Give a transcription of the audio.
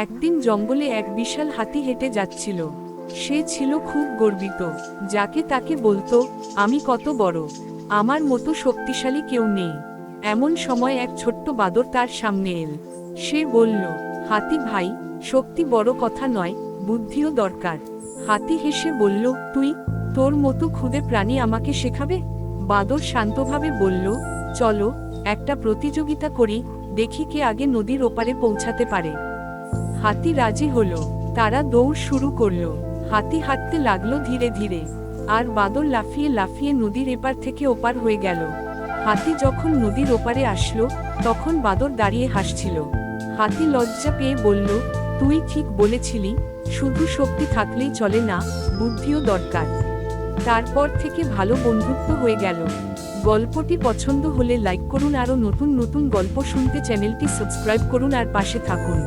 একদিন জঙ্গলে এক বিশাল হাতি হেঁটে যাচ্ছিল। সে ছিল খুব গর্বিত, যাকে তাকে বলতো, আমি কত বড়, আমার মতো শক্তিশালী কেউ নেই। এমন সময় এক ছোট্ট বাদর তার সামনে এল। সে বলল, হাতি ভাই, শক্তি বড় কথা নয়, বুদ্ধিও দরকার। হাতি হেসে বলল, তোর মতো ক্ষুদে প্রাণী আমাকে শেখাবে? বাদর শান্তভাবে বলল, চলো একটা প্রতিযোগিতা করি, দেখি কে আগে নদীর ওপারে পৌঁছাতে পারে। হাতি রাজি হলো। তারা দৌড় শুরু করলো। হাতি হাঁটতে লাগলো ধীরে ধীরে, আর বাদর লাফিয়ে লাফিয়ে নদীর এপার থেকে ওপার হয়ে গেল। হাতি যখন নদীর ওপারে আসলো, তখন বাদর দাঁড়িয়ে হাসছিল। হাতি লজ্জা পেয়ে বলল, তুই ঠিক বলেছিলি, শুধু শক্তি থাকলেই চলে না, বুদ্ধিও দরকার। তারপর থেকে ভালো বন্ধুত্ব হয়ে গেল। গল্পটি পছন্দ হলে লাইক করুন, আরও নতুন নতুন গল্প শুনতে চ্যানেলটি সাবস্ক্রাইব করুন আর পাশে থাকুন।